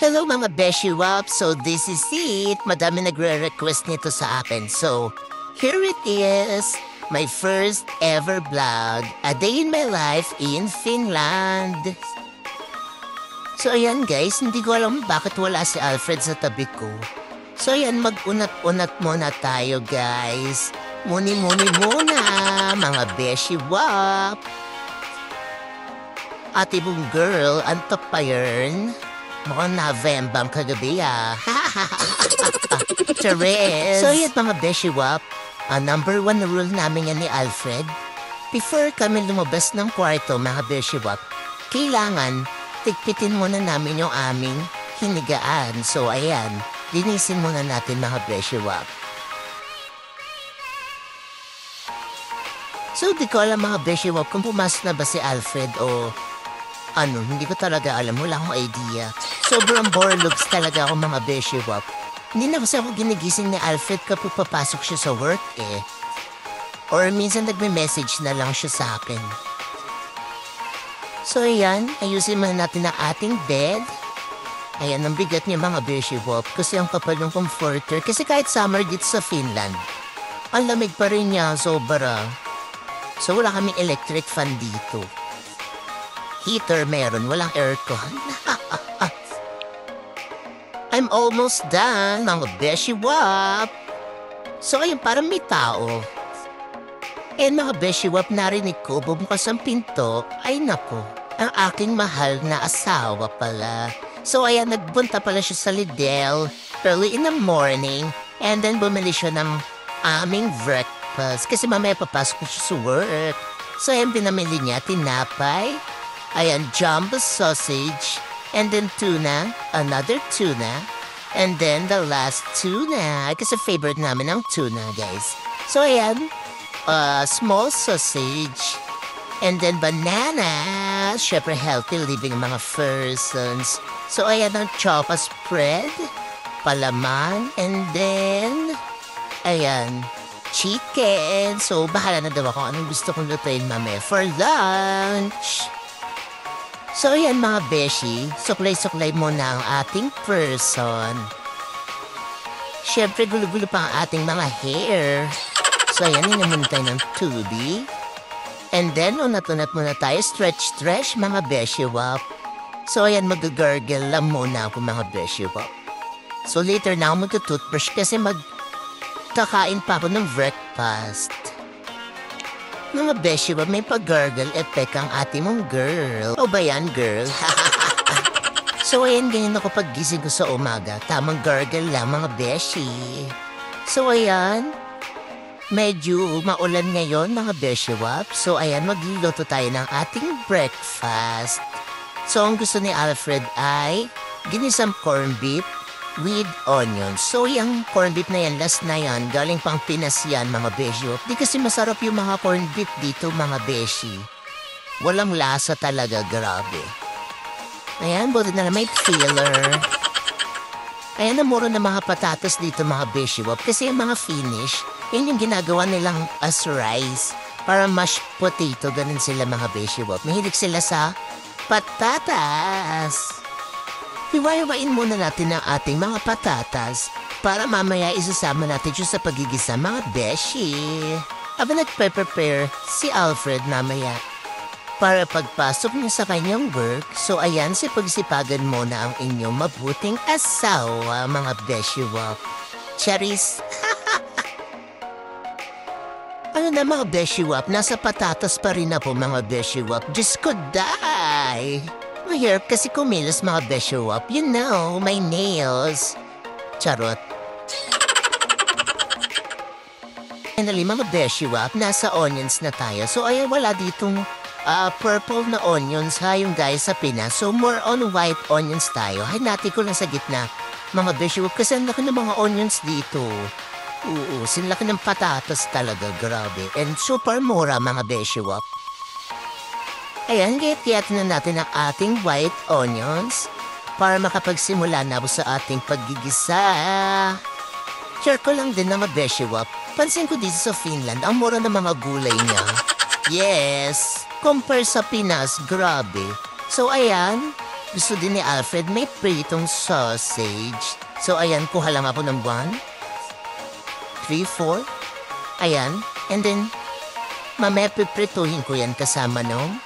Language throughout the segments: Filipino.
Hello mga Beshi Wap, so this is it. Madami nagre-request nito sa akin. So, here it is. My first ever vlog. A day in my life in Finland. So ayan guys, hindi ko alam bakit wala si Alfred sa tabi ko. So ayan, mag-unat-unat muna tayo guys. Muni-muni muna, mga Beshi Wap. Ate mong girl, antok pa yun? Mukhang November kagabi Charis! So yun mga Beshi Wap, ang number one na rule namin yan ni Alfred. Before kami lumabas ng kwarto mga Beshi Wap, kailangan tigpitin muna namin yung aming hinigaan. So ayan, linisin muna natin mga Beshi Wap. So di ko alam mga Beshi Wap kung pumasok na ba si Alfred o hindi ko talaga alam. Wala akong idea. Sobrang borlogs talaga ako mga Beshi Wap. Hindi na kasi ako ginigising ni Alfred kapag papasok siya sa work eh. Or minsan nagme-message na lang siya sa akin. So ayan, ayusin muna natin ang ating bed. Ayan, ang bigat niya mga Beshi Wap kasi ang kapal ng comforter. Kasi kahit summer dito sa Finland, ang lamig pa rin niya, sobra. So wala kaming electric fan dito. Heater meron, walang aircon. I'm almost done, mga Beshi Wap. So ayun, parang may tao. And mga Beshi Wap, narinig ko, bumukas ang pinto. Ay nako, ang aking mahal na asawa pala. So ayan, nagbunta pala siya sa Lidl early in the morning. And then bumili siya ng aming breakfast. Kasi mamaya papasok siya sa work. So ayan, pinamili niya, tinapay. Ayan, jumbo sausage, and then tuna, another tuna, and then the last tuna. Kasi favorite namin ang tuna, guys. So, ayan, small sausage, and then banana. Syempre, healthy living mga persons. So, ayan ang chopa spread, palaman, and then, ayan, chicken. So, bahala na daw ako anong gusto kong lutuin mamaya for lunch. So ayan mga Beshi, suklay-suklay muna ang ating person. Siyempre gulo-gulo pa ang ating mga hair. So ayan, inamun tayo ng tubig. And then unat-unat muna tayo, stretch-stretch mga Beshi Wap. So ayan, mag-gargle lang muna ako mga Beshi Wap. So later na ako mag-toothbrush kasi magkakain pa ako ng breakfast. Mga Beshi Wap, may pag-gargle effect ang ate mong girl. O ba yan, girl? So, ayan, ganyan ako pag-gising ko sa umaga. Tamang gargle lang, mga Beshi. So, ayan, medyo maulan ngayon, mga Beshi Wap. So, ayan, magluluto tayo ng ating breakfast. So, ang gusto ni Alfred ay ginisang corned beef with onions. So, yung corned beef na yan, last na yan, galing pang Pinas yan, mga Beshi Wap. Di kasi masarap yung mga corned beef dito, mga Beshi. Walang lasa talaga, grabe. Ayan, buti na may filler. Ayan, namuro na mga patatas dito, mga Beshi Wap. Kasi yung mga finish, yun yung ginagawa nilang as rice. Para mashed potato, ganun sila, mga Beshi Wap. Mahilig sila sa patatas. Hiwa-hiwain muna natin ang ating mga patatas para mamaya isasama natin siya sa pagigisa, mga Beshi. Aba nagpe-prepare si Alfred mamaya para pagpasok niya sa kanyang work. So ayan, sipagsipagan muna ang inyong mabuting asawa, mga Beshi Wap. Charis! Ano na mga Beshi Wap, nasa patatas pa rin ako mga Beshi Wap. Diyos ko, die! Mahirap kasi kumilos mga Beshi Wap. You know, my nails. Charot. Finally mga Beshi Wap, nasa onions na tayo. So ayan, wala ditong purple na onions ha, yung guys sa Pinas. So more on white onions tayo. Hinati ko lang sa gitna mga Beshi Wap kasi ang laki ng mga onions dito. Oo, sinlaki ng patatas talaga, grabe. And super mura mga Beshi Wap. Ayan, kaya na natin ang ating white onions para makapagsimula na sa ating paggigisa. Share ko lang din mga Beshi Wap. Pansin ko dito sa Finland, ang mura ng mga gulay niya. Yes, compare sa Pinas, grabe. So ayan, Gusto din ni Alfred may pritong sausage. So ayan, kuha lang ako ng 1, 3, 4. Ayan. And then, mamaya piprituhin ko yan kasama nung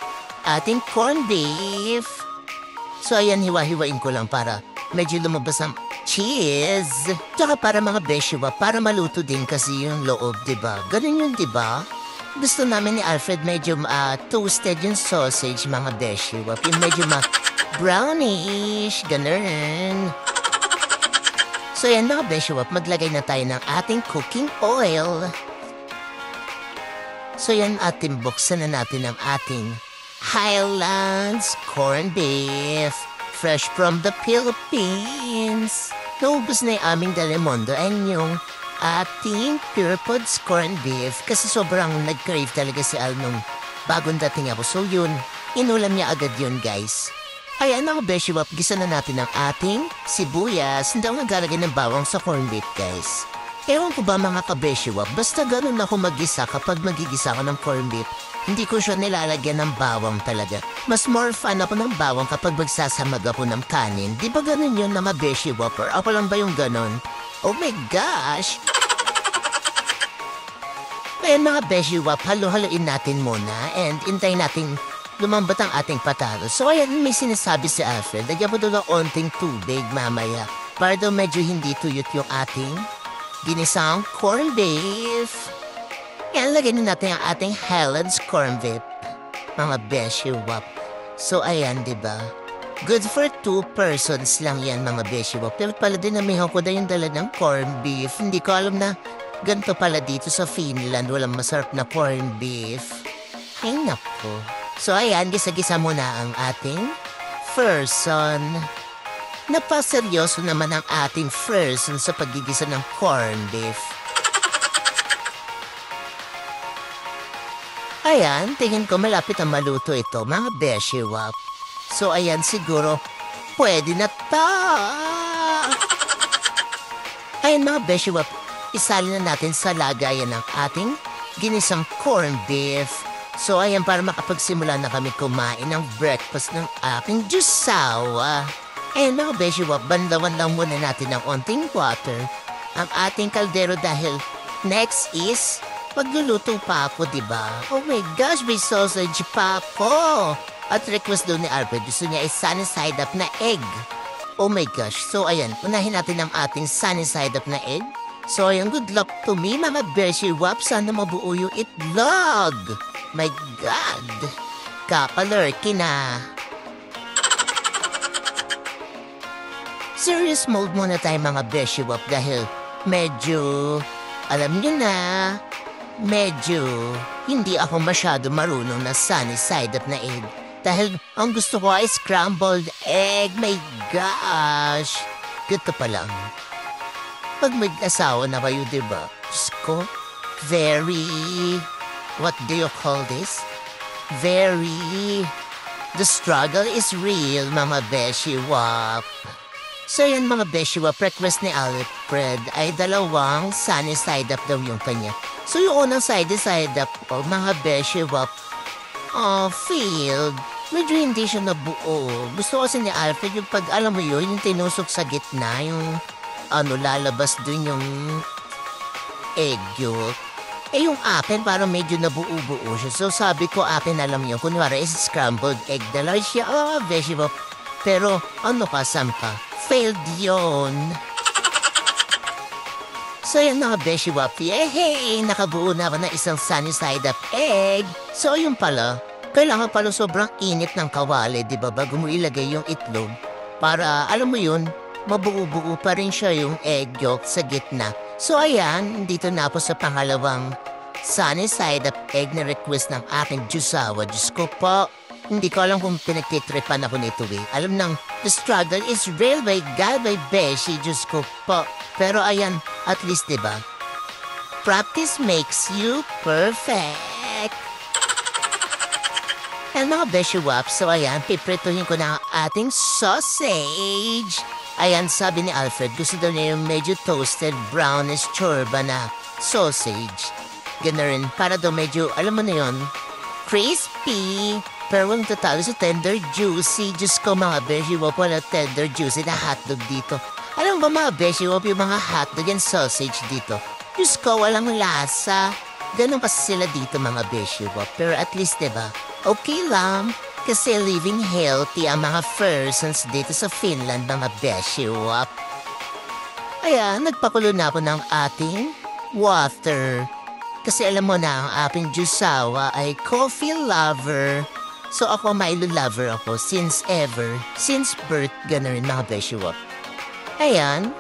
ating corned beef. So ayan, hiwa-hiwain ko lang para medyo lumabas ang cheese. Tsaka para mga beshiwa, para maluto din kasi yung loob, diba? Ganun yun, diba? Gusto namin ni Alfred medyo toasted yung sausage, mga beshiwa. Yung medyo brownish, ganun. So yan mga beshiwa, maglagay na tayo ng ating cooking oil. So yan, ating buksan na natin ang ating Highlands corned beef, fresh from the Philippines. Naubos na yung aming Dalemondo and yung ating Pure Foods corned beef kasi sobrang nag-crave talaga si Al nung bagong dating ako. So yun, inulam niya agad yun, guys. Ayan mga beshiwap, gisa na natin ang ating sibuyas. Hindi ako naglalagay ng bawang sa corned beef, guys. Ewan ko ba mga kabeshiwap, basta ganun ako mag-gisa kapag magigisa ako ng corned beef. Hindi ko siya nilalagyan ng bawang talaga. Mas more fan ako ng bawang kapag magsasamag ako ng kanin. Di ba ganun yun na mga beshiwap? Or ako lang ba yung ganun? Oh my gosh! Kaya mga beshiwap, halo-haloin natin muna and intayin natin lumambot ang ating patalo. So ayan, may sinasabi si Alfred. Lagyan mo doon ng onting tubig mamaya para daw medyo hindi tuyot yung ating ginisang corned beef. Yan, lagyan natin ang ating Highlands corned beef, mga beshiwap. So, ayan, diba? Good for 2 persons lang yan, mga beshiwap. Pero pala din namihaw ko na yung dala ng corned beef. Hindi ko alam na ganito pala dito sa Finland. Walang masarap na corned beef. Ay, naku. So, ayan, gisa-gisa muna ang ating person. Napaseryoso naman ang ating person sa paggigisa ng corned beef. Ayan, tingin ko malapit na maluto ito, mga beshiwap. So ayan, siguro, pwede na ta! Ayan mga beshiwap, isali na natin sa lagayan ng ating ginisang corned beef. So ayan, para makapagsimula na kami kumain ng breakfast ng aking jusawa. Ayan mga beshiwap, banlawan lang muna natin ng onting water ang ating kaldero dahil next is pagluluto pa ako, diba? Oh my gosh, may sausage pa ako! At request doon ni Alfred, gusto niya ay sunny side up na egg. Oh my gosh, so ayan, unahin natin ang ating sunny side up na egg. So ayan, good luck to me, mga beshiwap. Sana mabuo yung itlog. My God! Kapalurky na. Serious mode muna tayo, mga beshiwap, dahil medyo, alam niyo na, medyo hindi ako masyado marunong na sunny side up na egg. Dahil ang gusto ko ay scrambled egg. My gosh! Ganito pa lang. Pag mag-asawa na kayo, diba? Diyos ko, very, what do you call this? Very, the struggle is real, mga beshiwap. So yan mga beshiwap, request ni Alfred ay 2 sunny side up daw yung kanya. So yung unang side up po, mga beshiwap, filled. Medyo hindi siya nabuo. Gusto kasi ni Alfred yung pag, alam mo yun, yung tinusok sa gitna, yung lalabas dun yung egg yolk. Eh yung akin parang medyo nabuo-buo siya. So sabi ko akin, alam niyo, kunwari is scrambled egg. Dalawa siya, beshiwap. Pero ano ka, sampa? Failed yun. So yan mga beshiwap, hey, nakabuo na ako ng isang sunny side up egg. So yun pala, kailangan pala sobrang init ng kawali, di ba, bago mo ilagay yung itlog. Para, alam mo yun, mabuo-buo pa rin siya yung egg yolk sa gitna. So ayan, dito na ako sa pangalawang sunny side up egg na request ng aking jusawa. Diyos ko po, hindi ko alam kung pinagtitripan ako nito eh. Alam nang, the struggle is real, by God, by Beshi, Diyos ko po. Pero ayan, at least diba, practice makes you perfect. And mga beshiwap, so ayan, piprituhin ko na ang ating sausage. Ayan, sabi ni Alfred, gusto daw niya yung medyo toasted, brownish chorba na sausage. Ganoon rin, para daw medyo, alam mo na yun, crispy. Pero walang tatalo sa tender juicy. Diyos ko mga beshi wap, wala tender juicy na hotdog dito. Alam ba mga beshi wap, yung mga hotdog and sausage dito? Diyos ko, walang lasa. Ganun kasi sila dito mga beshi wap. Pero at least diba, okay lang. Kasi living healthy ang mga persons dito sa Finland mga beshi wap. Ayan, nagpakulo na ako ng ating water. Kasi alam mo na ang aking jusawa ay coffee lover. So ako Milo lover ako since ever. Since birth, gano'n rin mga beshiwap. Ayan.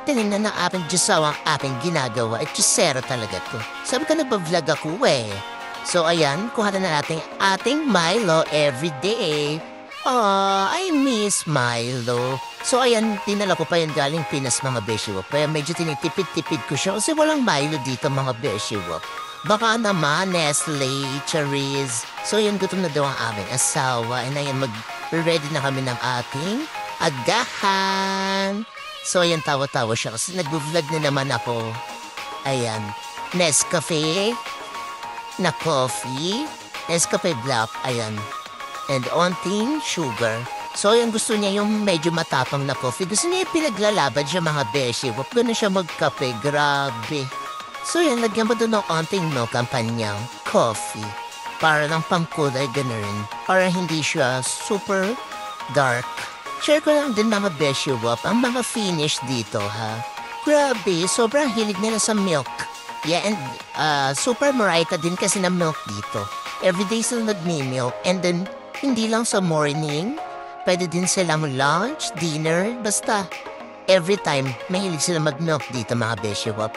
Tinignan ng aking jusawa ang aking ginagawa. At jusera talaga to. Sabi ka nagpa-vlog ako eh. So ayan, kuha na natin ating Milo everyday. Aww, I miss Milo. So ayan, dinala ko pa yan galing Pinas mga beshiwap. Kaya medyo tinitipid-tipid ko siya kasi walang Milo dito mga beshiwap. Baka naman, Nestle, Cherries. So yun, gutom na daw ang aming asawa. And ayan, mag-ready na kami ng ating agahan. So ayan, tawa-tawa siya kasi nag-vlog na naman ako. Ayan, Nescafe na coffee. Nescafe black, ayan. And onting sugar. So ayan, gusto niya yung medyo matapang na coffee. Gusto niya yung pinaglalaban siya mga beshi. Huwag ko na siya magkape, grabe. So yan, lagyan mo doon ng onting milk ang kanyang coffee. Para lang pangkulay gano'n. Para hindi siya super dark. Share ko lang din mga beshiwap ang mga finish dito ha. Grabe, sobrang hilig nila sa milk. Yeah, and super marita din kasi na milk dito. Everyday sila nagmi-milk. And then, hindi lang sa morning. Pwede din silang lunch, dinner, basta. Every time, mahilig sila mag-milk dito mga beshiwap.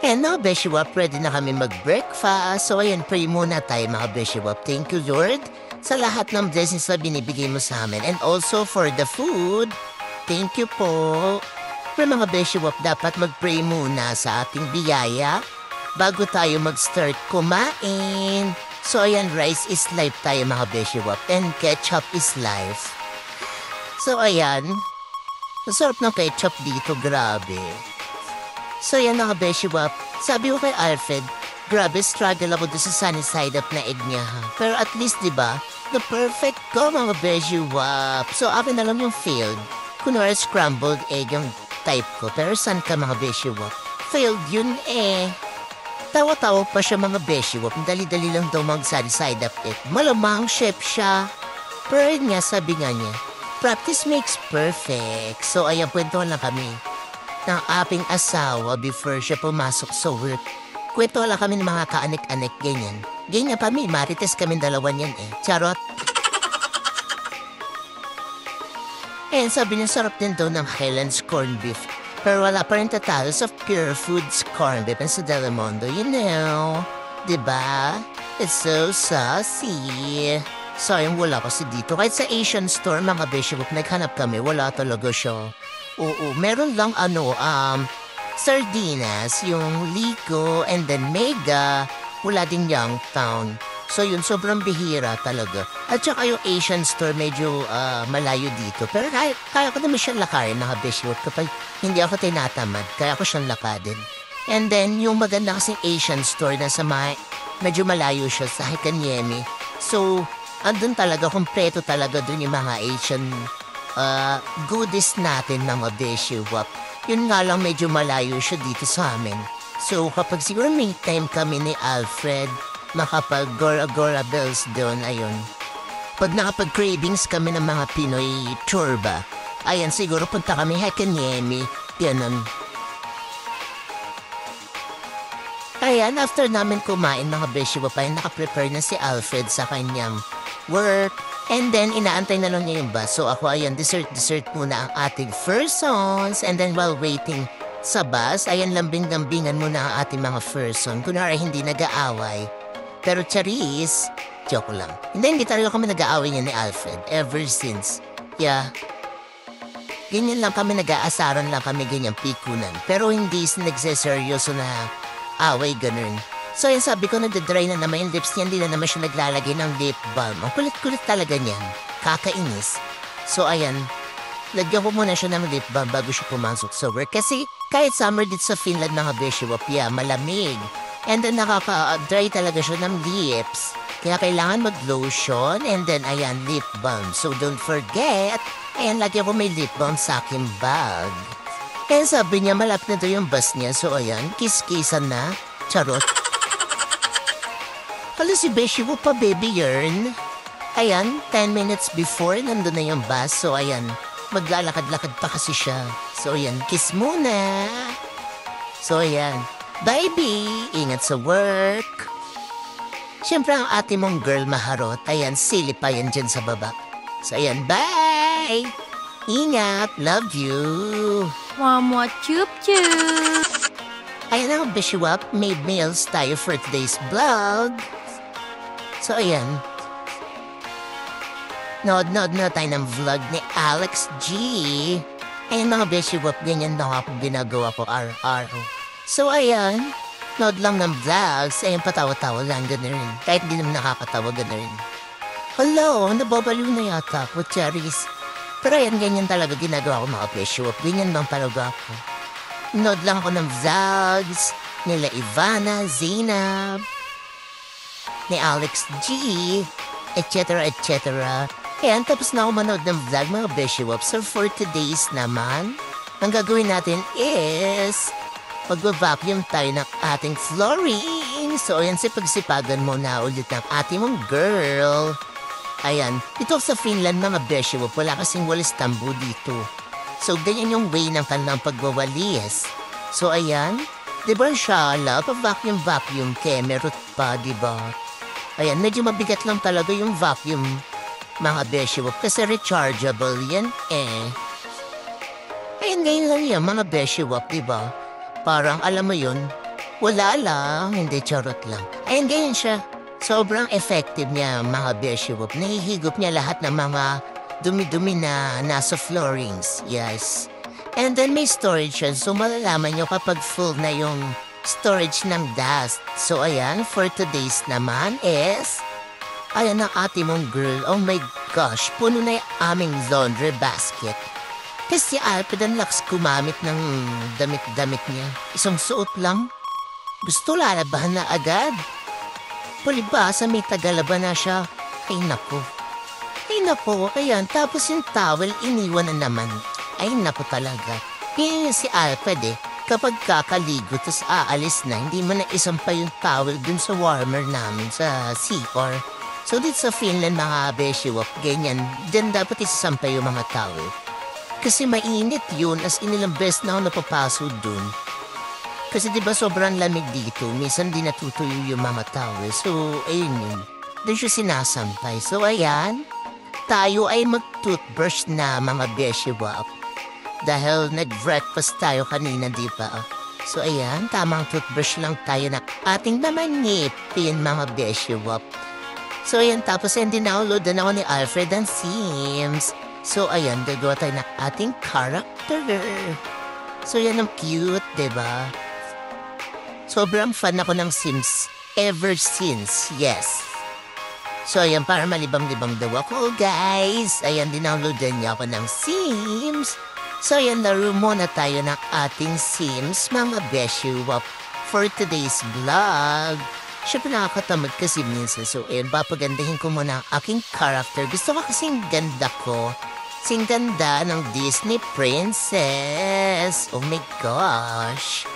And now, beshiwap, ready na kami mag-breakfast. So, ayan, pray muna tayo, mga beshiwap. Thank you, Lord, sa lahat ng blessings na binibigay mo sa amin. And also for the food. Thank you po. Pero mga beshiwap, dapat mag-pray muna sa ating biyaya bago tayo mag-start kumain. So, ayan, rice is life tayo, mga beshiwap. And ketchup is life. So, ayan. Masarap ng ketchup dito, grabe. So yan mga beshiwap, sabi ko kay Alfred, grabe struggle ako doon sa sunny side up na egg niya ha. Pero at least diba, the perfect ko mga beshiwap. So akin na lang yung failed. Kunwari scrambled egg yung type ko, pero saan ka mga beshiwap? Failed yun eh. Tawa-tawa pa siya mga beshiwap, dali-dali lang daw mag sunny side up egg. Malamang chef siya. Pero yun nga sabi nga niya, practice makes perfect. So ayan, kwentuhan lang kami ng aking asawa before siya pumasok sa work. Kwento lang kami ng mga kaanik-anik, ganyan. Ganyan pa mi, marites kami dalawan yan eh. Charot. And sabi niya, sarap din daw ng Highlands corned beef. Pero wala pa rin tatalo sa Pure Foods corned beef sa Delamondo, you know. Diba? It's so saucy. Sayang wala kasi dito. Kahit sa Asian store, mga beshiwap, naghanap kami, wala talaga siya. Oo, meron lang sardinas, yung Lico, and then Mega, wala din Youngstown. So yun, sobrang bihira talaga. At saka yung Asian store, medyo malayo dito. Pero kaya ko naman siyang lakarin, mga beshiwap, kapag hindi ako tinatamad, kaya ko siyang lakadin. And then, yung maganda kasing Asian store na sa medyo malayo siya sa Hikanyemi. So, andun talaga, kompleto talaga dun yung mga Asian goodies natin mga beshiwap. Yun nga lang medyo malayo siya dito sa amin. So kapag siguro may time kami ni Alfred, makapag Gora Bells doon, ayun. Pag nakapag-cravings kami ng mga Pinoy chorba, ayan siguro punta kami Hekanyemi, ganun. Ayan, after namin kumain mga beshiwap, ay nakaprepare na si Alfred sa kanyang work. And then, inaantay na lang niya yung bus. So ako, ayan, dessert muna ang ating persons. And then, while waiting sa bus, ayan, lambing-lambingan muna ang ating mga person. Kunwari, hindi nag-aaway. Pero charis, joke lang. Hindi talaga kami nag-aaway niya ni Alfred. Ever since. Yeah. Ganyan lang kami, nag-aasaran lang kami, ganyan pikunan. Pero hindi nagseseryoso na away, ganun. So yan sabi ko, nagdadry na naman yung lips niya, hindi na naman siya naglalagay ng lip balm. Ang kulit-kulit talaga niyan. Kakainis. So ayan, lagyan ko muna siya ng lip balm bago siya pumasok sa work. Kasi kahit summer dito sa Finland mga beshiwap, malamig. And then nakaka-dry talaga siya ng lips. Kaya kailangan mag-lotion and then ayan, lip balm. So don't forget, ayan, lagi ako may lip balm sa aking bag. Kaya sabi niya, malapit na daw yung bus niya. So ayan, kiss-kissan na. Charot. Hala si Beshi mo pa, baby yarn. Ayan, 10 minutes before, nandun na yung bus. So ayan, maglalakad-lakad pa kasi siya. So ayan, kiss muna. So ayan, baby, ingat sa work. Siyempre ang ate mong girl maharot, ayan, silip pa yan dyan sa baba. So ayan, bye! Ingat, love you. Mama, chup-chup. Ayan ang Bishiwap, made meals tayo for today's vlog. So ayan, nood na tayo ng vlog ni Alex G. Ayan mga Bishiwap, ganyan na ako ginagawa ko araw-araw. So ayan, nood lang ng vlogs, ayan patawa-tawa lang, gano'n rin. Kahit di naman nakakatawa, gano'n rin. Hello, nababaliw na yata po, cherries. Pero ayan, ganyan talaga ginagawa ko mga Bishiwap, ganyan bang talaga ako. Nood lang ako ng vlogs nila Ivana, Zainab, ni Alex G, etc. etc. Ayan, tapos na ako manood ng vlog mga Bishiwap. So for today's naman, ang gagawin natin is mag-vacuum tayo ng ating flooring. So ayan, sipagsipagan mo na ulit ng ating mong girl. Ayan, dito sa Finland mga Bishiwap, wala kasing walis tambo dito. So ganyan yung way ng kanilang pagwawalis. So ayan, di ba siya pa-vacuum kaya meron pa, di ba? Ayan, medyo mabigat lang talaga yung vacuum, mga Bishiwap, kasi rechargeable yan eh. Ayan, ngayon lang yan, mga Bishiwap, di ba? Parang, alam mo yun, wala lang, hindi charot lang. Ayan, ganyan siya. Sobrang effective niya, mga Bishiwap. Nahihigop niya lahat ng mga dumi-dumi na nasa floorings, yes. And then may storage yan, so malalaman nyo kapag full na yung storage ng dust. So ayan, for today's naman is, ayan ang ate mong girl, oh my gosh, puno na yung aming laundry basket. Kasi Alfred ang lakas kumamit ng damit-damit niya. Isang suot lang, gusto lalabahan na agad. Palibasa may tagalaban na siya. Ay naku. Ay naku, ayan, tapos yung towel iniwan na naman. Ay naku talaga. Yan si Alfred eh. Kapag kakaligo, tas aalis na, hindi mo na isampa yung towel dun sa warmer namin sa CR. So dito sa Finland, mga Bishiwap, ganyan, din dapat isasampa yung mga towel. Kasi mainit yun, as in ilang best na ako napapaso dun. Kasi diba sobrang lamig dito, minsan di natutuyo yung mga towel. So ayun yun, dun siya sinasampay. So ayan, tayo ay mag-toothbrush na mga Bishiwap. Dahil nag-breakfast tayo kanina, di ba? So ayan, tamang toothbrush lang tayo na ating mamanipin, mga Bishiwap. So ayan, tapos and dinownload na ako ni Alfred ang Sims. So ayan, gagawa tayo ng ating character. So yan ang cute, di ba? Sobrang fan ako ng Sims ever since, yes. So ayan, para malibang-libang daw ako, guys. Ayan, dinownloadan niya ako ng Sims. So ayan, laro muna tayo ng ating Sims, mga Bishiwap, for today's vlog. Siyempre nakakatamad kasi minsan. So ayan, papagandahin ko muna ang aking character. Gusto ko kasing ganda ko. Sing ganda ng Disney princess. Oh my gosh.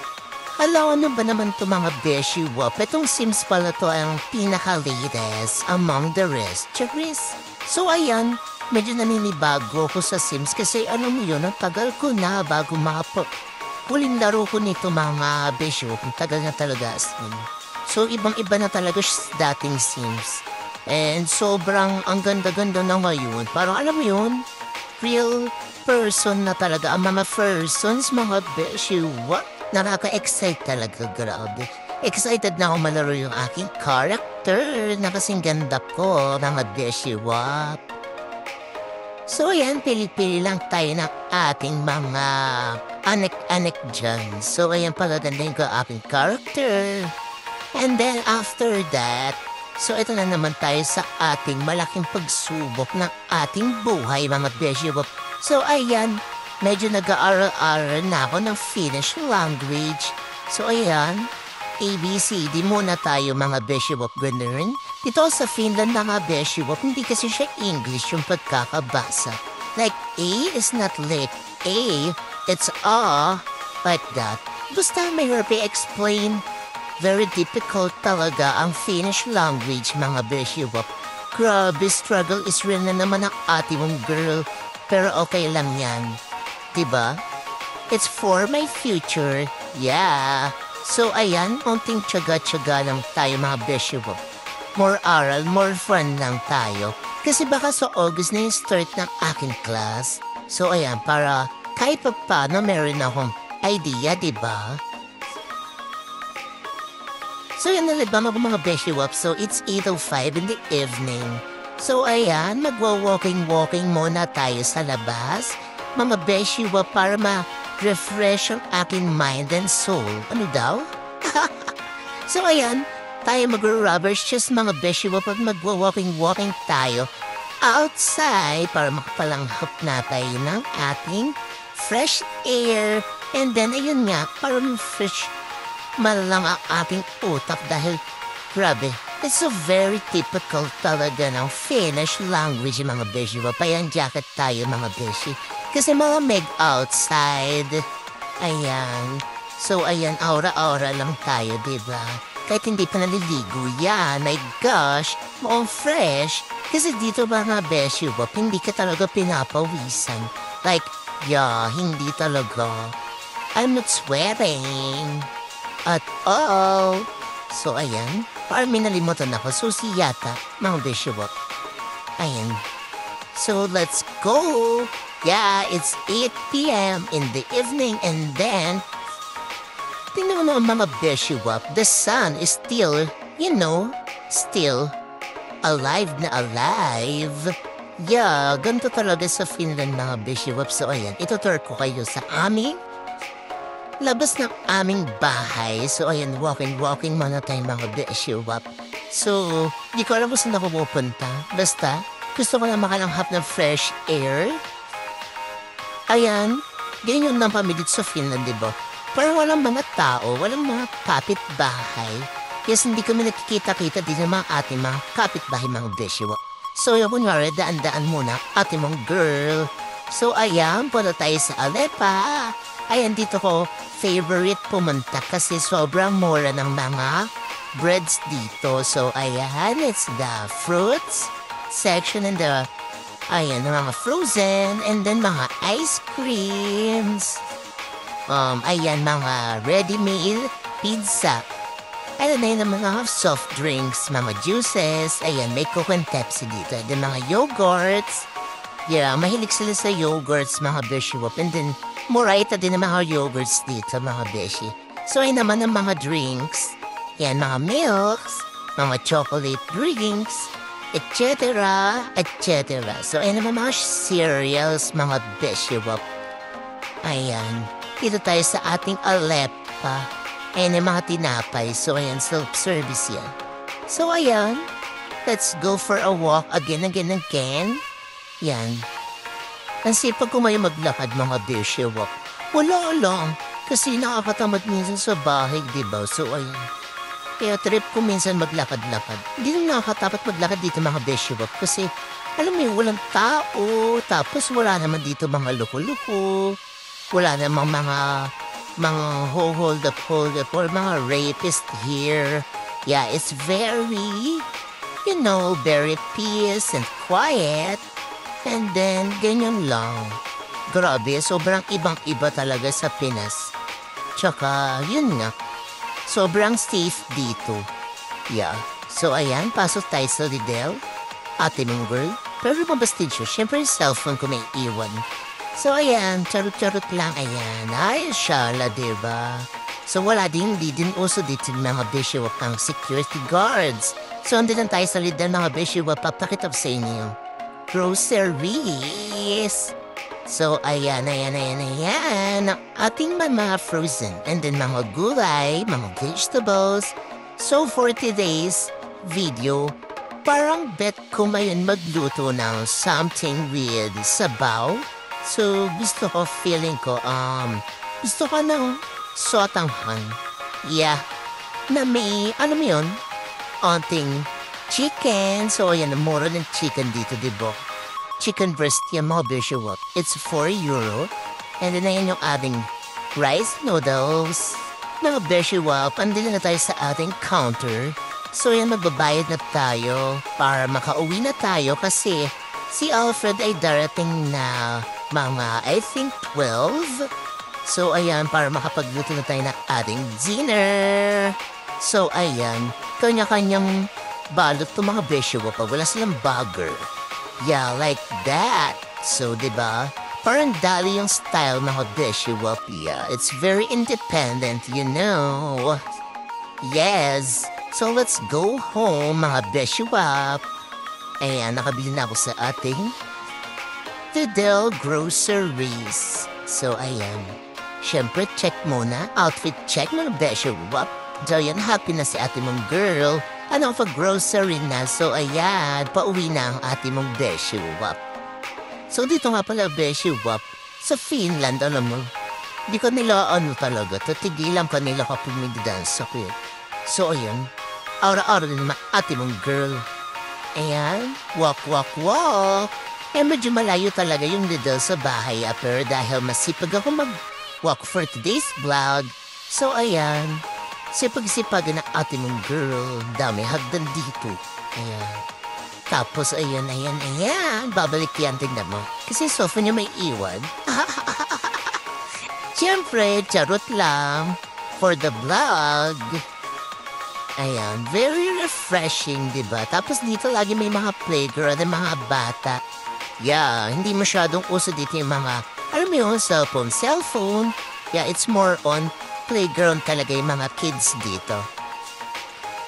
Alam, ano ba naman to mga Bishiwap? Itong Sims pala to ang pinaka-latest among the rest. Charis. So ayan, medyo naninibago ko sa Sims kasi ano mo yun, ang tagal ko na bago huling laro ko nito mga Bishiwap. Ang tagal na talaga as in. So ibang-iba na talaga siya dating Sims. And sobrang ang ganda-ganda na ngayon. Parang alam mo yun, real person na talaga. Ang mga persons, mga Bishiwap. Nakaka-excite talaga, grabe. Excited na ako malaro yung aking character na kasing ganda ko, mga Bishiwap. So yan, pili-pili lang tayo ng ating mga anek-anek dyan. So ayan, pagagandahin ko aking character. And then after that, so ito na naman tayo sa ating malaking pagsubok ng ating buhay, mga Bishiwap. So ayan, medyo nag-aaral-aral na ako ng Finnish language. So ayan, ABCD muna tayo mga Bishiwap, ganun. Dito sa Finland mga beshi wap, hindi kasi siya English yung pagkakabasa. Like A is not like A, it's A, like that. Basta mahirap i-explain. Very difficult talaga ang Finnish language mga beshi wap. Grabe, struggle is real na naman ang ate mong girl. Pero okay lang yan. Diba? It's for my future. Yeah. So ayan, konting tiyaga-tiyaga lang tayo mga beshi wap. More aral, more fun lang tayo. Kasi baka sa August na yung start ng aking class. So ayan, para kahit pa paano meron akong idea, diba? So yan na ba mga beshi wap? So it's 8:05 in the evening. So ayan, magwa-walking muna tayo sa labas. Mga beshi wap, para ma-refresh ang aking mind and soul. Ano daw? So ayan, tayo mag-rubber shoes mga beshi wap at magwa-walking tayo outside para makapalanghap na tayo ng ating fresh air. And then ayun nga, para fresh malang ang ating utak dahil grabe, it's so very typical talaga ng Finnish language mga beshi wap. Ayan, jacket tayo mga beshi. Kasi mga meg outside. Ayan. So ayan, aura-aura lang tayo, diba? Kahit hindi pa naliligo yan, my gosh, mukhang fresh. Kasi dito mga beshi wap, hindi ka talaga pinapawisan. Like, yeah, hindi talaga. I'm not sweating at all. So ayan, parang minalimutan ako. Susi yata, mga beshi wap. Ayan. So let's go. Yeah, it's 8 p.m. in the evening and then tingnan mo mga beshi wap, the sun is still, still alive na alive. Yeah, ganito talaga sa Finland mga beshi wap. So ayan, itutur ko kayo sa aming labas ng aming bahay. So ayan, walking muna tayo mga beshi wap. So, di ko alam kung saan ako pupunta. Basta, gusto ko na makalanghap ng fresh air. Ayan, ganyan yung nampamilit sa Finland, diba? Parang walang mga tao, walang mga kapitbahay. Yes, hindi kami nakikita-kita din ng mga ating mga kapitbahay mga beshi wap. So, yung kunyari, daan-daan muna, ating mong girl. So, ayan, punta tayo sa Aleppa. Ayan, dito ko favorite pumunta kasi sobrang mura ng mga breads dito. So, ayan, it's the fruits section and the, ayan, mga frozen and then mga ice creams. Ayan, mga ready meal pizza. Ayan na yun ang mga soft drinks, mga juices. Ayan, may Coke and Pepsi dito. And then mga yogurts. Yeah, mahilig sila sa yogurts, mga beshi wap. And then, muraita din ang mga yogurts dito, mga beshi. So, ayan naman ang mga drinks. Ayan, mga milks, mga chocolate drinks, etc. So, ayan naman mga cereals, mga beshi wap. Ayan. Dito tayo sa ating Aleppa. Ayan yung mga tinapay. So, ayan, self-service yan. So, ayan. Let's go for a walk again. Yan. Ang sipag ko may maglakad mga beshi wap. Wala lang. Kasi nakakatamad minsan sa bahay, diba? So, ayan. Kaya trip ko minsan maglakad-lakad. Hindi na nakakatapat maglakad dito mga beshi wap. Kasi, alam mo yung walang tao. Tapos wala naman dito mga luko-luko. Wala namang mga hold up or mga rapist here. Yeah, it's very, very peace and quiet. And then, ganyan lang. Grabe, sobrang ibang-iba talaga sa Pinas. Tsaka, yun nga, sobrang safe dito. Yeah. So, ayan, pasok tayo sa Lidl. Ate mong girl. Pero mabastid siya, syempre yung cellphone ko may iwan. So, ayan, charot-charot lang, ayan. Ay, shala, diba? So, hindi din uso dito yung mga beshi wap ng security guards. So, andun lang tayo sa Lidl, mga beshi wap, papakita ko sa inyo. Groceries. So, ayan. Ang ating mga frozen. And then, mga gulay, mga vegetables. So, for today's video, parang bet ko ngayon magluto ng something with sabaw. So, feeling ko, gusto ko ng sotanghan. Yeah, na may, alam mo yun, onting chicken. So, ayan, mura ng chicken dito, diba? Chicken breast yan, mga visual. It's 4 euro. And then, ayan yung ating rice noodles. Mga visual, pandili na tayo sa ating counter. So, ayan, magbabayad na tayo para makauwi na tayo kasi si Alfred ay darating na mga, I think, 12. So, ayan, para makapagluto na tayo ng ating dinner. So, ayan, kanya-kanyang balot to mga visual pa. Wala silang burger. Yeah, like that. So, diba? Parang dali yung style ng visual. Yeah, it's very independent, you know. Yes. So, let's go home, mga visual. Ayan, nakabili na ako sa ating Fidel Groceries. So, ayan. Siyempre, check muna. Outfit check muna, visual. So, ayan, happy na si ate mong girl. Ano pa grocery na? So, ayan, pauwi na ang ate mong visual. So, dito nga pala, visual. Sa Finland, alam mo, di ko nila ano talaga. Tatigilan ka nila kapag may dance ako. So, ayan, aura-aura din naman ate mong girl. Ayan, walk, walk, walk. Eh, medyo malayo talaga yung little sa bahay. Pero dahil masipag ako mag-walk for today's vlog. So, ayan, sipag-sipag na ate mong girl. Dami hagdan dito. Ayan. Tapos, ayan. Babalik yan, tingnan mo. Kasi sofa niya may iwan. Siyempre, charot lang. For the vlog. Ayan, very refreshing, diba? Tapos dito lagi may mga playground at mga bata. Yeah, hindi masyadong uso dito yung mga, alam mo yung cellphone. Yeah, it's more on playground talaga yung mga kids dito.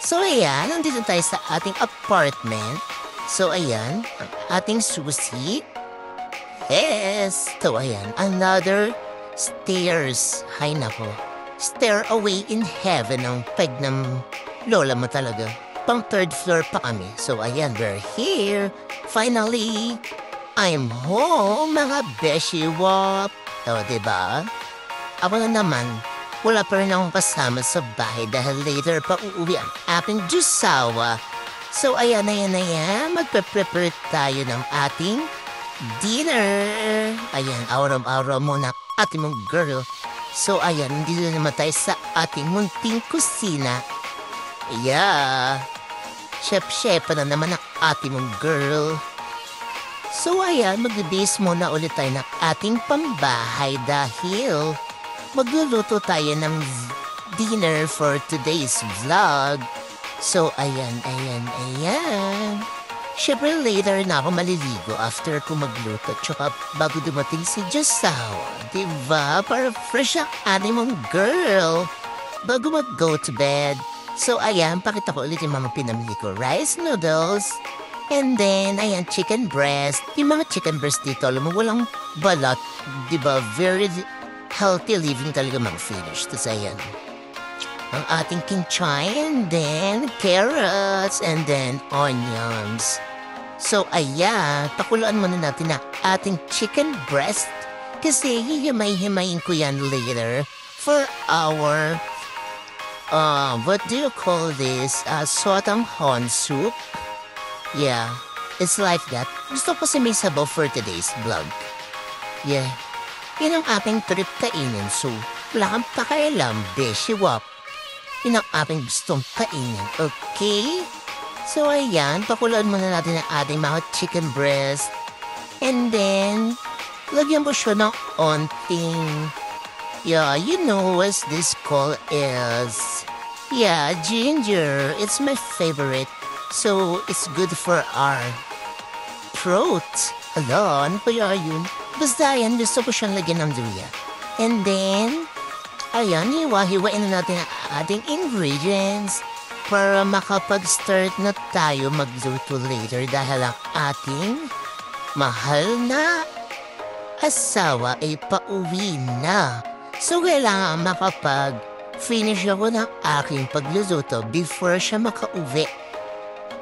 So, ayan, nandito tayo sa ating apartment. So, ayan, ang ating susi. Yes! So, ayan, another stairs. Hay nako. Stairway in heaven ang peg ng lola mo talaga. Pang 3rd floor pa kami. So, ayan, we're here. Finally, I'm home, mga beshi-wop. O, diba? Ako na naman, wala pa rin akong kasama sa bahay dahil later pa uuwi ang aking jusawa. So, ayan. Magpe-prepare tayo ng ating dinner. Ayan, araw-araw muna ating mong girl. So, ayan, dito naman tayo sa ating munting kusina. Yeah. Chef-chef na naman ang ating mong girl. So, ayan, mag-base muna ulit tayo ng ating pambahay dahil magluluto tayo ng dinner for today's vlog. So, ayan. Siyempre, later na ako maliligo after ko magluto. Tsaka bago dumating si Josawa. Diba? Para fresh ang ating mong girl. Bago mag-go to bed. So, ayan, pakita ko ulit yung mga pinamili ko. Rice noodles. And then, ayan, chicken breast. Yung mga chicken breast dito, alam mo, walang balat. Diba? Very healthy living talaga mga finish. Tapos, ayan, ang ating kinchay, and then carrots, and then onions. So, ayan, pakuluan muna natin na ating chicken breast kasi hihimay-himayin ko yan later for our, what do you call this? Sotanghon soup? Yeah, it's like that. Gusto ko kasi may sabaw for today's vlog. Yeah, yun ang ating trip kainin, so wala kang pakialam, beshi-wop. Yun ang ating gustong kainin, okay? So, ayan, pakuluan muna natin ang ating mga chicken breast. And then, lagyan mo siya ng onting, yeah, you know what this called is. Yeah, ginger. It's my favorite. So, it's good for our throat. Hala, ano kaya yun? Basta yan, gusto ko siyang lagyan ng luya. And then, ayan, hiwa-hiwain na natin ang ating ingredients para makapag-start na tayo magluto later dahil ang ating mahal na asawa ay pauwi na. So, kailangan makapag-finish ako ng aking pagluluto before siya makauwi.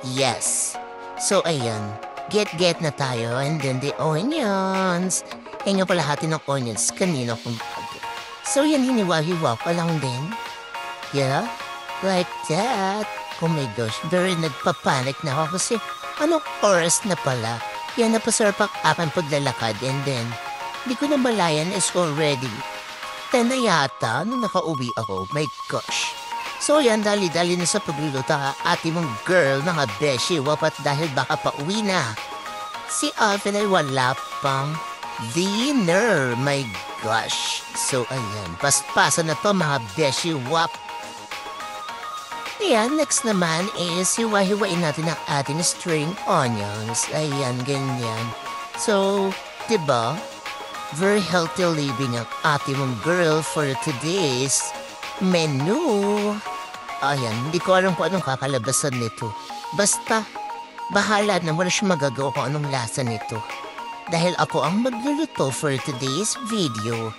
Yes. So, ayan, get na tayo and then the onions. Yan yung palahati ng onions kanina kung So, yan, hiniwa-hiwa pa lang din. Yeah, like that. Oh my gosh, very nagpapanik na ako kasi anong oras na pala? Yan napasarap ang aking paglalakad and then di ko na malayan is already 10 na yata nung nakauwi ako. My gosh. So yan, dali-dali na sa pagluluto ate mong girl mga beshi. Wapat dahil baka pauwi na. Si Alvin ay wala pang dinner. My gosh. So ayan, paspasa na to mga beshi. Wap. Ayan, next naman is hiwa-hiwain natin ang ating string onions. Ayan, ganyan. So, diba? Very healthy living ang ating mong girl for today's menu. Ayan, hindi ko alam kung anong kakalabasan nito. Basta, bahala na wala siya magagawa kung anong lasa nito. Dahil ako ang magluluto for today's video.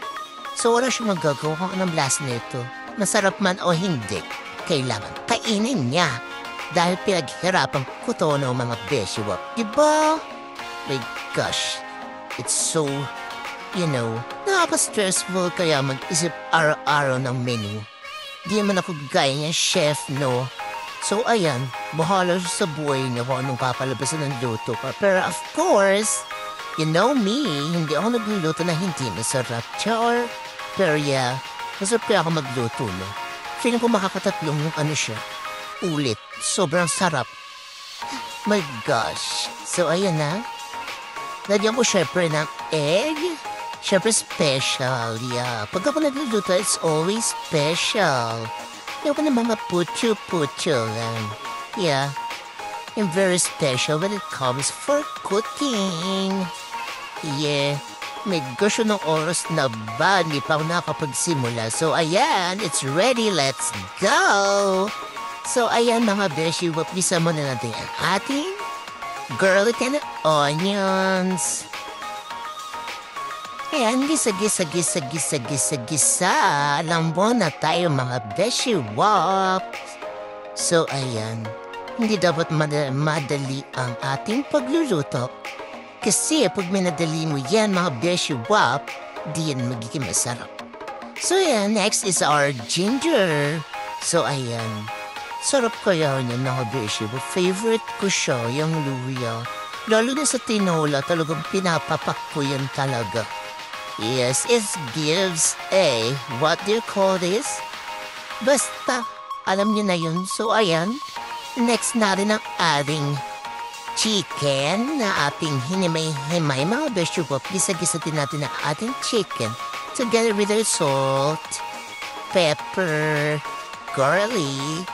So, wala siya magagawa kung anong lasa nito. Masarap man o hindi. Kailangan kainin niya dahil pinaghirapan ko to ng mga beshiwap. Diba? My gosh, it's so, nakaka-stressful kaya mag-isip araw-araw ng menu. Di naman ako gaya niya, chef, no? So ayan, bahala siya sa buhay niya kung anong kapalabasan ng luto pa. Pero of course, you know me, hindi ako nagluluto na hindi masarap. Char, pero yeah, masarap kaya ako magluto, no? Feeling ko makakatatlong yung siya. Ulit. Sobrang sarap. My gosh. So, ayan na. Lagyan ko syempre ng egg. Syempre special. Yeah. Pag ako nagluluto, it's always special. Yung na mga putyo-putyo lang. Yeah. I'm very special when it comes for cooking. Yeah. May gusto ng oras na ba? Hindi pa ako nakapagsimula. So, ayan. It's ready. Let's go! So, ayan mga beshi. Wapisa muna natin ang ating garlic and onions. Ayan. Gisa. Lambon na tayo mga beshi. Wap! So, ayan. Hindi dapat madali ang ating pagluluto. Kasi pag minadali mo yan, mga beshi wap, di yan magiging masarap. So yan, next is our ginger. So ayan, sarap kaya niya mga beshi wap. Favorite ko siya, yung luya. Lalo na sa tinola, talagang pinapapak ko yan talaga. Yes, it gives a, what do you call this? Basta, alam niyo na yun. So ayan, next natin ang ating chicken na ating hinimay-himay. Mga vegetable, gisa-gisa din natin ang ating chicken together with our salt, pepper, garlic,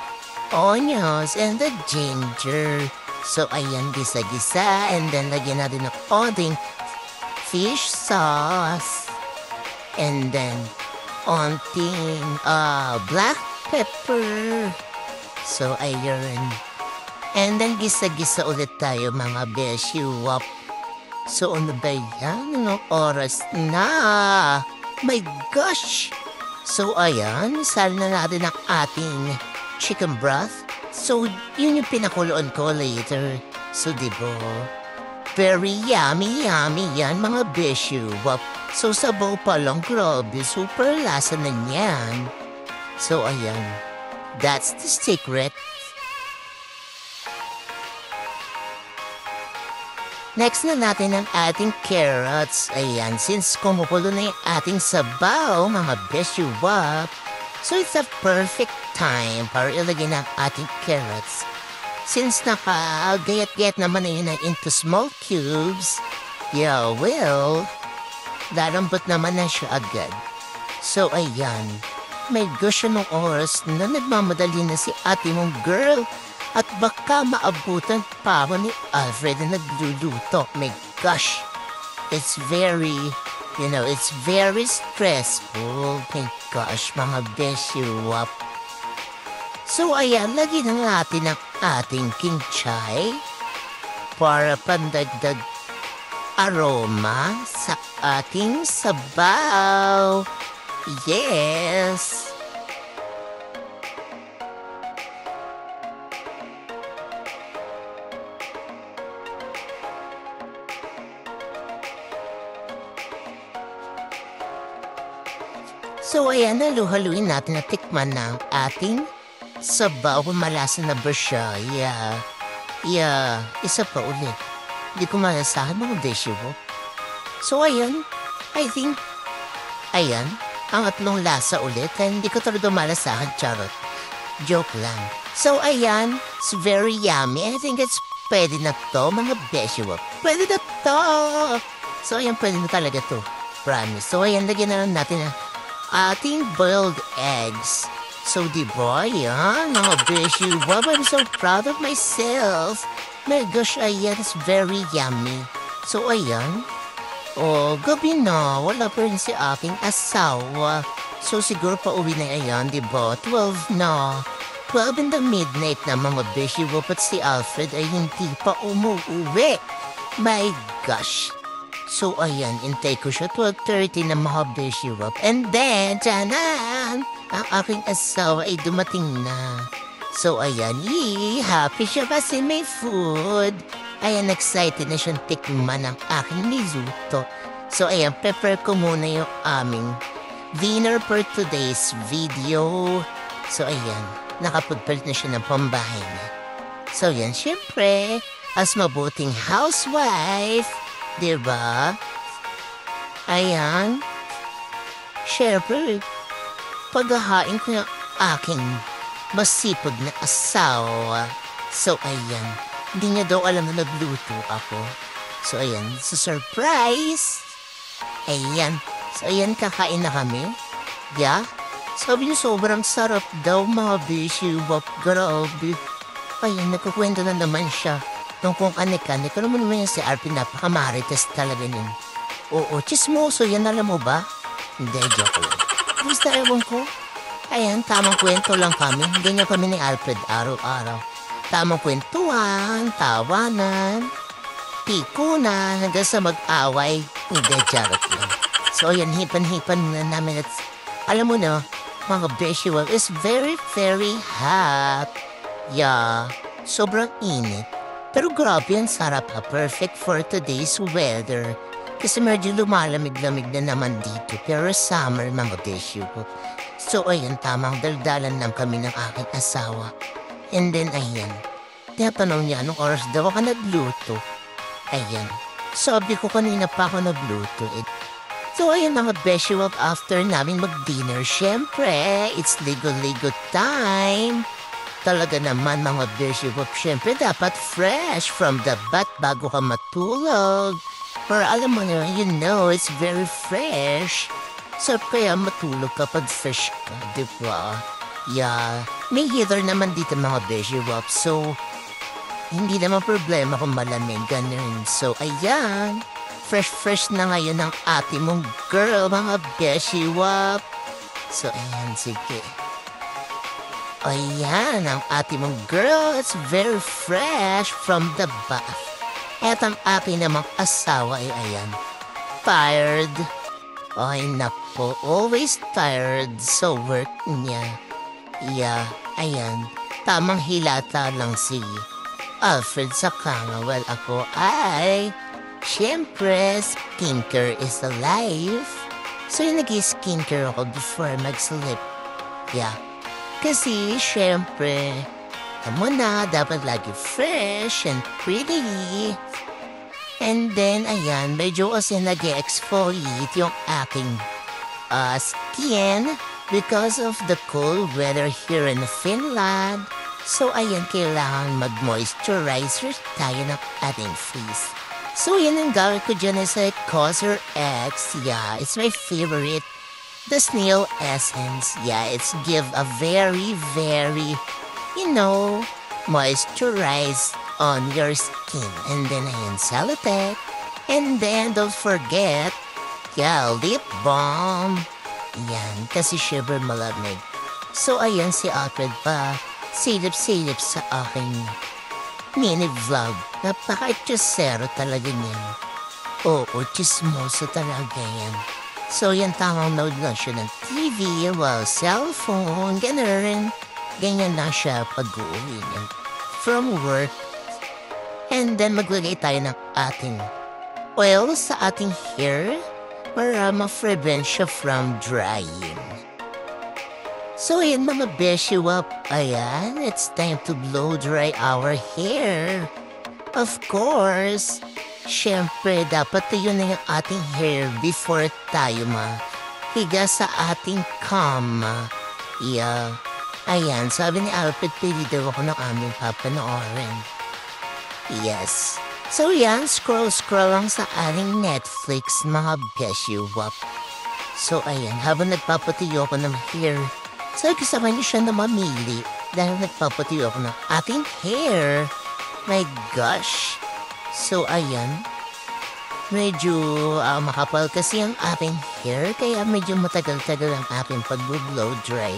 onions, and the ginger. So, ayan, gisa-gisa. And then, lagyan natin ng ating fish sauce. And then, onting black pepper. So, ayun. And then, gisa-gisa ulit tayo, mga beshi wap. So, ano ba yan? Anong oras na? My gosh! So, ayan, sal na natin ang ating chicken broth. So, yun yung pinakuloan ko later. So, diba? Very yummy yan, mga beshi wap. So, sabaw pa lang, grabe. Super lasa na yan. So, ayan. That's the secret. Next na natin ang ating carrots. Ayan, since kumukulo na yung ating sabaw, mga beshi wap. So it's a perfect time para ilagay na ang ating carrots. Since naka-gayat-gayat naman na yun into small cubes, yeah, well, lalambot naman na siya agad. So ayan, may gusto ng oras na nagmamadali na si ate mong girl. At baka maabutan pa ako ni Alfred na nagluluto. My gosh, it's very, it's very stressful. My gosh, mga beshi wap. So ayan, lagyan na natin ang ating kinchay para pandagdag aroma sa ating sabaw. Yes! So ayan, halu-haluin natin na tikman ng ating Sabaw, malasa na ba siya? Yeah, isa pa ulit. Hindi ko malasahan mga besyo ko. So, ayan. I think, ayan, ang atlong lasa ulit. And hindi ko talaga malasahan, charot. Joke lang. So, ayan, it's very yummy. I think it's pwede na to, mga besyo ko. Pwede na to! So, ayan, pwede na talaga to. Promise. So, ayan, lagyan na lang natin ang ating boiled eggs. So, diba, yan, mga besyo. Wow, I'm so proud of myself. My gosh, ayan, it's very yummy. So, ayan. Oh, gabi na. Wala pa rin si aking asawa. So, siguro pa uwi na ayan, diba? 12 na. 12 in the midnight na, mga besyo. But si Alfred ay hindi pa umuwi. My gosh. So, ayan, intay ko siya 12:30 na, mga besyo. And then, tiyanan, ang aking asawa ay dumating na. So, ayan, happy siya kasi may food. Ayan, excited na siyang tikman ng aking niluto. So, ayan, prepare ko muna yung aming dinner for today's video. So, ayan, nakapagpalit na siya ng pambahay niya. So, ayan, syempre, as mabuting housewife, diba? Ayan, syempre, paghahain ko yung aking masipag na asawa. So, ayan. Hindi niya daw alam na nagluto ako. So, ayan. So, surprise! Ayan. So, ayan. Kakain na kami. Yeah. Sabi niyo, sobrang sarap daw, mga bisyo. Grabe. Ayan, nagkukwento na naman siya. Nung kung kanik-kanik. Ano mo naman yan si Arpin? Napakamarites talaga niyan. Oo, chismoso. Yan alam mo ba? Hindi, joke lang. Basta ewan ko. Ayan, tamang kwento lang kami. Ganyan kami ni Alfred araw-araw. Tamang kwentuhan, tawanan, pikunan, hanggang sa mag-away. Hindi, charot lang. So, ayan, hipan-hipan na namin at alam mo na, mga beshiwag is very, very hot. Yeah, sobrang init. Pero grabe, ang sarap ha. Perfect for today's weather. Kasi medyo lumalamig-lamig na naman dito. Pero summer, mga beshiwag. So, ayan, tamang daldalan lang kami ng aking asawa. And then, ayan, tinatanong niya anong oras daw ako nagluto. Ayan, sabi ko kanina pa ako nagluto. So, ayan mga beshiwag, after namin mag-dinner, syempre, it's ligo-ligo time. Talaga naman mga beshiwag, syempre dapat fresh from the bath bago ka matulog. Or alam mo na, you know, it's very fresh. So, kaya matulog kapag fresh ka, di ba? Yeah. May heater naman dito mga beshiwap. So, hindi naman problema kung malamig, ganun. So, ayan. Fresh na ngayon ang ate mong girl, mga beshiwap. So, ayan, sige. Ayan, ang ate mong girl. It's very fresh from the bath. At ang aking namang asawa ay ayan. Tired. Ay, nako. Always tired sa work niya. Yeah, ayan. Tamang hilata lang si Alfred sa kanga. Well, ako ay, syempre, skincare is alive. So, yung nag-skincare ako before mag-sleep. Yeah. Kasi, syempre, tamo na, dapat lagi fresh and pretty. And then, ayan, medyo kasi nag-exfoliate yung aking skin. Because of the cold weather here in Finland. So, ayan, kailangan mag-moisturizer tayo ng ating face. So, yan ang gawin ko dyan is like Causer X. Yeah, it's my favorite. The Snail Essence. Yeah, it's give a very, very, you know, moisturize on your skin. And then, ayan, Celotex. And then, don't forget, yeah, lip balm. Yan, kasi syempre malamig. So, ayan si Alfred pa. Silip-silip sa aking mini-vlog. Napaka-chisero talaga niyan. Oo, chismoso talaga yan. So, yan tamang nood lang siya ng TV, well, cellphone, ganun. Ganyan lang siya pag-uwi niya from work. And then, maglagay tayo ng ating oil sa ating hair para ma-prevent siya from drying. So ayan mga beshiwap, ayan, it's time to blow dry our hair. Of course, syempre dapat yun na yung ating hair before tayo higa sa ating kama. Yeah. Ayan, sabi ni Alfred, pili daw ako ng aming papanoorin. Yes. So yan, scroll lang sa ating Netflix, mga beshiwap. So ayan, habang nagpapatuyo ako ng hair, so kasama niyo siya na mamili dahil nagpapatuyo ako ng ating hair. My gosh. So ayan, medyo makapal kasi ang ating hair, kaya medyo matagal-tagal ang aking pag-blow dry.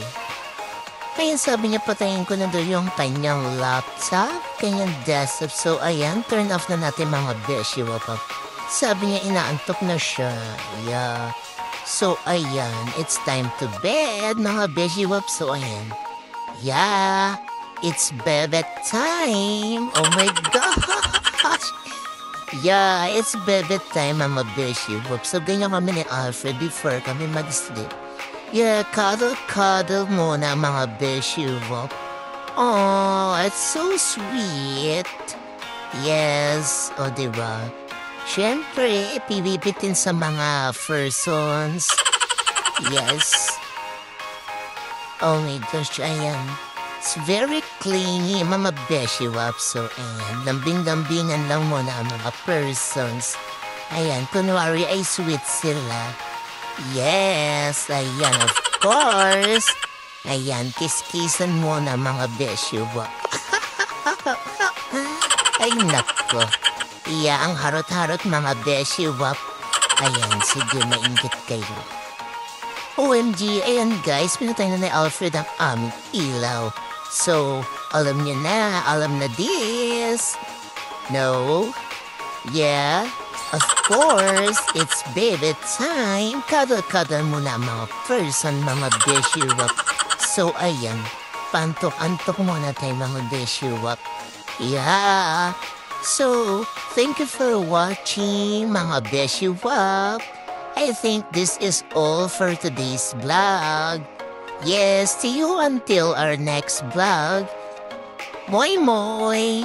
Kaya sabi niya patayin ko na doon yung kanyang laptop, kanyang desktop. So ayan, turn off na natin mga beshiwap. Sabi niya inaantok na siya. Yeah. So ayan, it's time to bed mga beshiwap. So ayan. Yeah, it's bed time. Oh my gosh. Yeah, it's bed time mga beshiwap. So ganyan kami ni Alfred before kami mag-sleep. Yeah, cuddle muna mga beshiwap. Oh, it's so sweet. Yes, o diba? Siyempre, pipipitin sa mga persons. Yes. Oh my gosh, ayan. It's very clingy, mga beshiwap. So, ayan, lambing-lambingan lang muna ang mga persons. Ayan, kunwari ay sweet sila. Yes, ayan, of course. Ayan, kiss-kissan muna mga beshiwap. Ay, nako. Iya, ang harot-harot mga beshiwap. Ayan, sige, mainggit kayo. OMG, ayan guys, pinatay na ni Alfred ang aming ilaw. So, alam na this. No? Yeah? Of course, it's baby time. Cuddle muna mga person, mga beshiwap. So, ayan, pantok-antok muna tayo mga beshiwap. Yeah. So, thank you for watching mga beshiwap. I think this is all for today's vlog. Yes, see you until our next vlog. Moi moi!